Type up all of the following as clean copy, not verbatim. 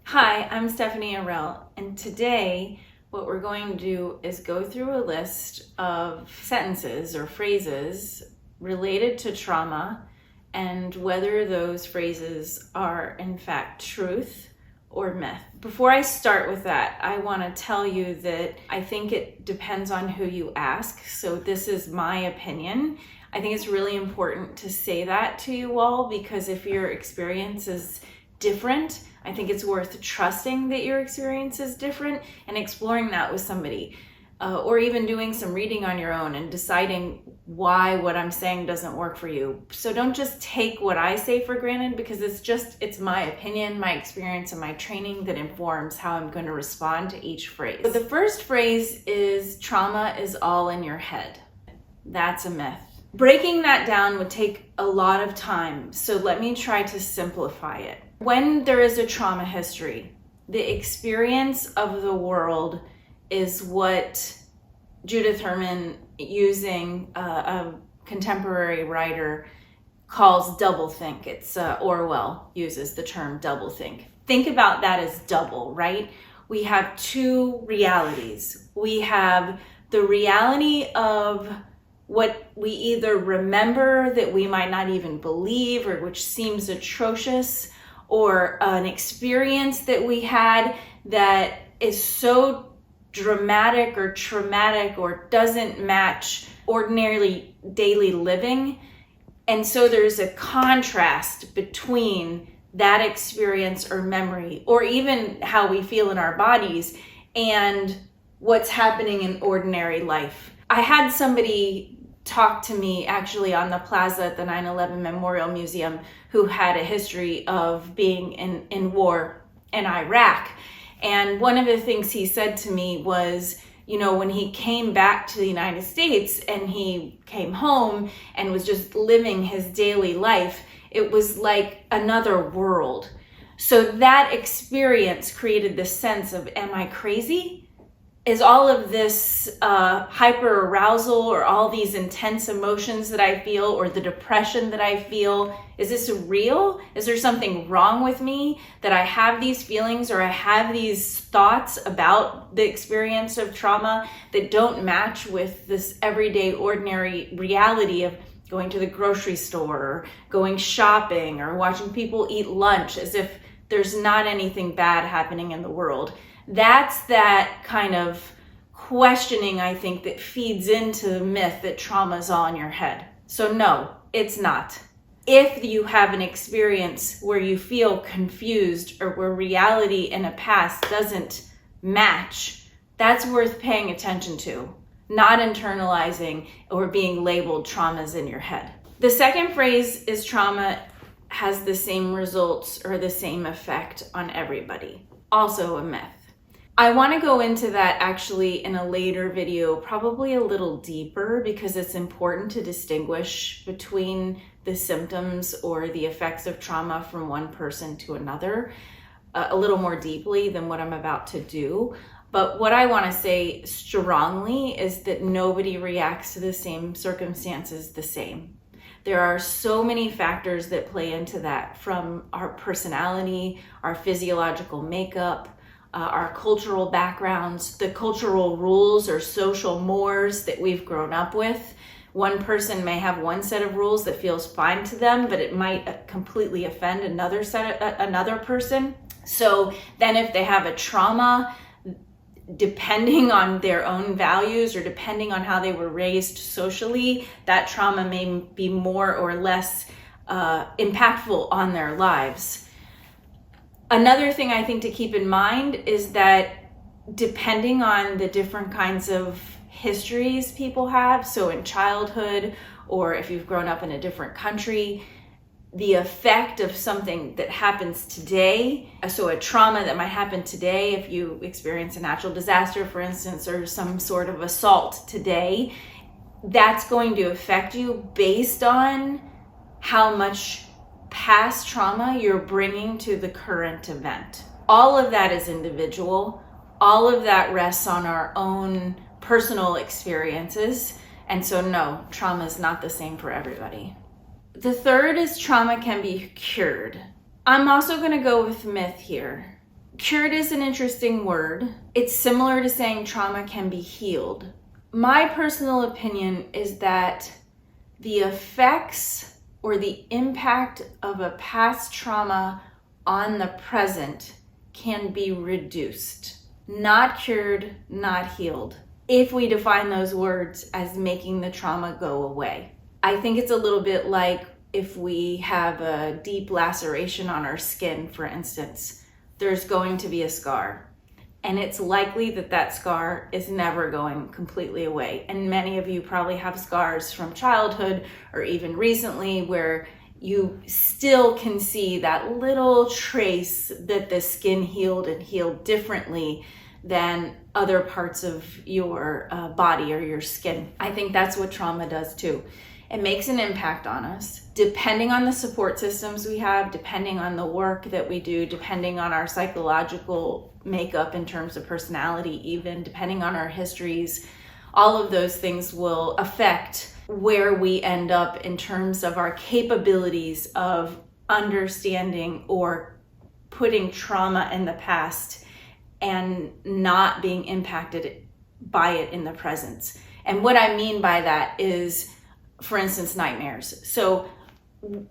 Hi, I'm Stephanie Arell, and today what we're going to do is go through a list of sentences or phrases related to trauma and whether those phrases are in fact truth or myth. Before I start with that, I want to tell you that I think it depends on who you ask, so this is my opinion. I think it's really important to say that to you all because if your experience is different, I think it's worth trusting that your experience is different and exploring that with somebody, or even doing some reading on your own and deciding why what I'm saying doesn't work for you. So don't just take what I say for granted because it's my opinion, my experience, and my training that informs how I'm going to respond to each phrase. But the first phrase is trauma is all in your head. That's a myth. Breaking that down would take a lot of time, so let me try to simplify it. When there is a trauma history, the experience of the world is what Judith Herman, using a contemporary writer, calls doublethink. It's Orwell uses the term doublethink. Think about that as double, right? We have two realities. We have the reality of what we either remember that we might not even believe or which seems atrocious, or an experience that we had that is so dramatic or traumatic or doesn't match ordinarily daily living. And so there's a contrast between that experience or memory, or even how we feel in our bodies, and what's happening in ordinary life. I had somebody talk to me actually on the plaza at the 9/11 Memorial Museum who had a history of being in war in Iraq. And one of the things he said to me was, you know, when he came back to the United States and he came home and was just living his daily life, it was like another world. So that experience created this sense of, am I crazy? Is all of this hyper arousal or all these intense emotions that I feel or the depression that I feel, is this real? Is there something wrong with me that I have these feelings or I have these thoughts about the experience of trauma that don't match with this everyday ordinary reality of going to the grocery store or going shopping or watching people eat lunch as if there's not anything bad happening in the world? That's that kind of questioning, I think, that feeds into the myth that trauma is all in your head. So no, it's not. If you have an experience where you feel confused or where reality in a past doesn't match, that's worth paying attention to, not internalizing or being labeled traumas in your head. The second phrase is trauma has the same results or the same effect on everybody. Also a myth. I want to go into that actually in a later video, probably a little deeper, because it's important to distinguish between the symptoms or the effects of trauma from one person to another a little more deeply than what I'm about to do. But what I want to say strongly is that nobody reacts to the same circumstances the same. There are so many factors that play into that, from our personality, our physiological makeup, our cultural backgrounds, the cultural rules or social mores that we've grown up with. One person may have one set of rules that feels fine to them, but it might completely offend another person. So then if they have a trauma, depending on their own values or depending on how they were raised socially, that trauma may be more or less impactful on their lives. Another thing I think to keep in mind is that depending on the different kinds of histories people have, so in childhood or if you've grown up in a different country, the effect of something that happens today, so a trauma that might happen today if you experience a natural disaster, for instance, or some sort of assault today, that's going to affect you based on how much past trauma you're bringing to the current event. All of that is individual. All of that rests on our own personal experiences. And so no, trauma is not the same for everybody. The third is trauma can be cured. I'm also going to go with myth here. Cured is an interesting word. It's similar to saying trauma can be healed. My personal opinion is that the effects or the impact of a past trauma on the present can be reduced. Not cured, not healed, if we define those words as making the trauma go away. I think it's a little bit like if we have a deep laceration on our skin, for instance, there's going to be a scar. And it's likely that that scar is never going completely away. And many of you probably have scars from childhood or even recently where you still can see that little trace that the skin healed and healed differently than other parts of your body or your skin. I think that's what trauma does too. It makes an impact on us. Depending on the support systems we have, depending on the work that we do, depending on our psychological makeup in terms of personality, even depending on our histories, all of those things will affect where we end up in terms of our capabilities of understanding or putting trauma in the past and not being impacted by it in the present. And what I mean by that is, for instance, nightmares. So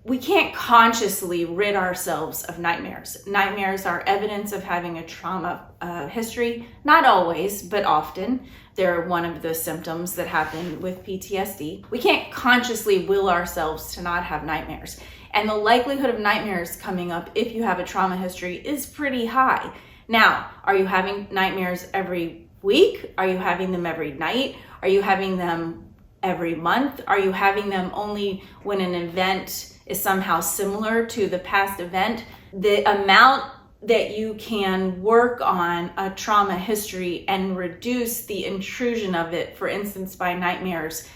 we can't consciously rid ourselves of nightmares. Nightmares are evidence of having a trauma history. Not always, but often. They're one of the symptoms that happen with PTSD. We can't consciously will ourselves to not have nightmares. And the likelihood of nightmares coming up if you have a trauma history is pretty high. Now, are you having nightmares every week? Are you having them every night? Are you having them every month? Are you having them only when an event is somehow similar to the past event? The amount that you can work on a trauma history and reduce the intrusion of it, for instance, by nightmares,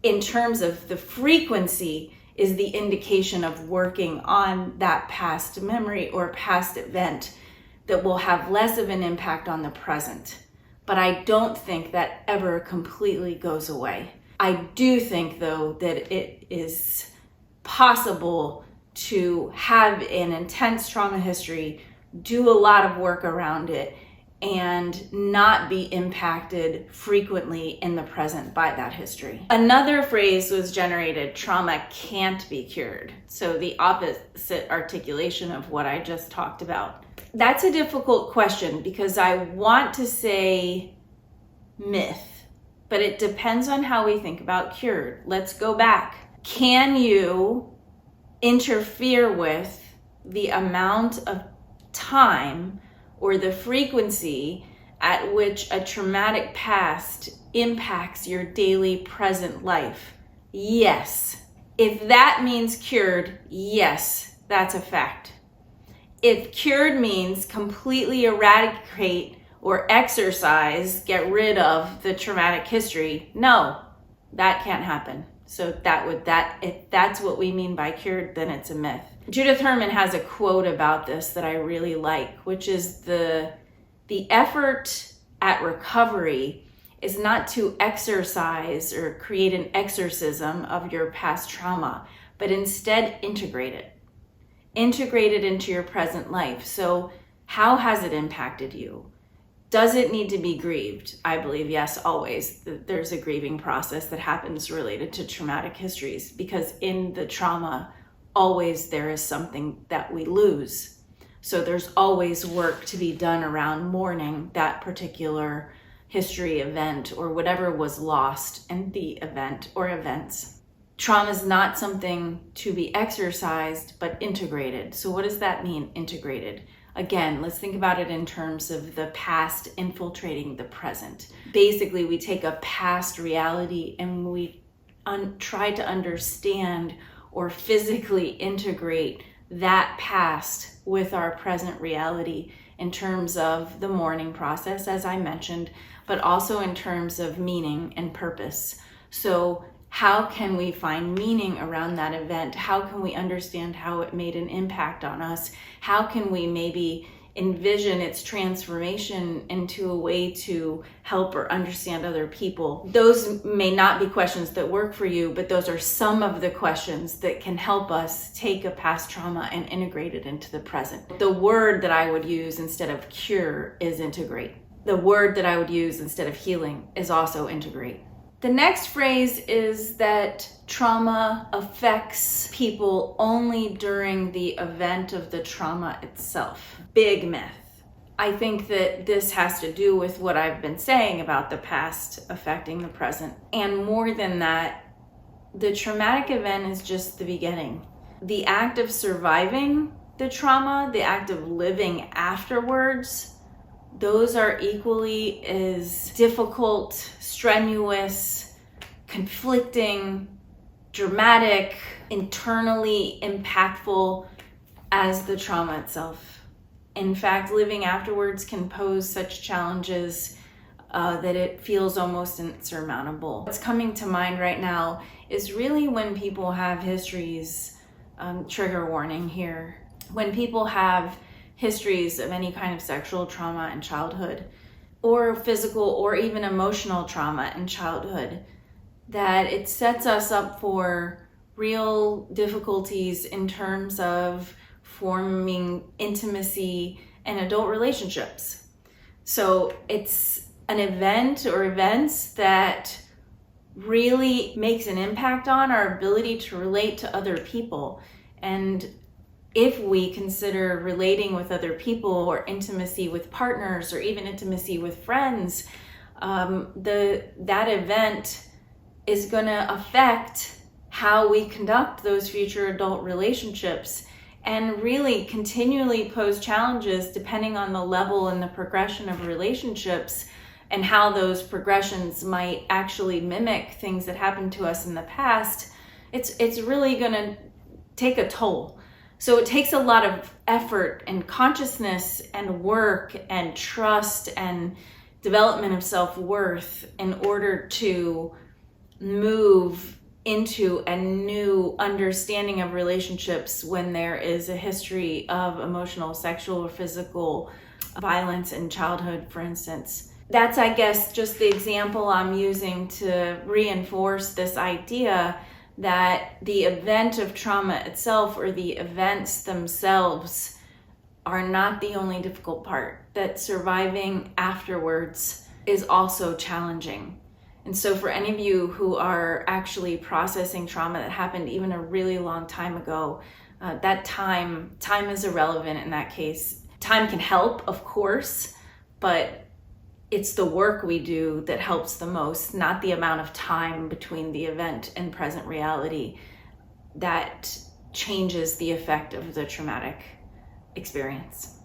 in terms of the frequency, is the indication of working on that past memory or past event that will have less of an impact on the present. But I don't think that ever completely goes away. I do think, though, that it is possible to have an intense trauma history, do a lot of work around it, and not be impacted frequently in the present by that history. Another phrase was generated, trauma can't be cured. So the opposite articulation of what I just talked about. That's a difficult question because I want to say myth, but it depends on how we think about cured. Let's go back. Can you interfere with the amount of time or the frequency at which a traumatic past impacts your daily present life? Yes. If that means cured, yes, that's a fact. If cured means completely eradicate or exercise, get rid of the traumatic history, no, that can't happen. So if that's what we mean by cured, then it's a myth. Judith Herman has a quote about this that I really like, which is the effort at recovery is not to exercise or create an exorcism of your past trauma, but instead integrate it. Integrate it into your present life. So how has it impacted you? Does it need to be grieved? I believe yes, always. There's a grieving process that happens related to traumatic histories, because in the trauma, always there is something that we lose. So there's always work to be done around mourning that particular history event or whatever was lost in the event or events. Trauma is not something to be exercised, but integrated. So what does that mean, integrated? Again, let's think about it in terms of the past infiltrating the present. Basically, we take a past reality and we try to understand or physically integrate that past with our present reality in terms of the mourning process, as I mentioned, but also in terms of meaning and purpose. So how can we find meaning around that event? How can we understand how it made an impact on us? How can we maybe envision its transformation into a way to help or understand other people. Those may not be questions that work for you, but those are some of the questions that can help us take a past trauma and integrate it into the present. The word that I would use instead of cure is integrate. The word that I would use instead of healing is also integrate. The next phrase is that trauma affects people only during the event of the trauma itself. Big myth. I think that this has to do with what I've been saying about the past affecting the present. And more than that, the traumatic event is just the beginning. The act of surviving the trauma, the act of living afterwards, those are equally as difficult, strenuous, conflicting, dramatic, internally impactful as the trauma itself. In fact, living afterwards can pose such challenges that it feels almost insurmountable. What's coming to mind right now is really when people have histories, trigger warning here, when people have histories of any kind of sexual trauma in childhood, or physical or even emotional trauma in childhood, that it sets us up for real difficulties in terms of forming intimacy and adult relationships. So it's an event or events that really makes an impact on our ability to relate to other people. And if we consider relating with other people or intimacy with partners or even intimacy with friends, that event is going to affect how we conduct those future adult relationships and really continually pose challenges depending on the level and the progression of relationships and how those progressions might actually mimic things that happened to us in the past. It's really going to take a toll. So it takes a lot of effort and consciousness and work and trust and development of self-worth in order to move into a new understanding of relationships when there is a history of emotional, sexual, or physical violence in childhood, for instance. That's, I guess, just the example I'm using to reinforce this idea that the event of trauma itself or the events themselves are not the only difficult part, that surviving afterwards is also challenging. And so for any of you who are actually processing trauma that happened even a really long time ago, that time is irrelevant in that case. Time can help, of course, but it's the work we do that helps the most, not the amount of time between the event and present reality that changes the effect of the traumatic experience.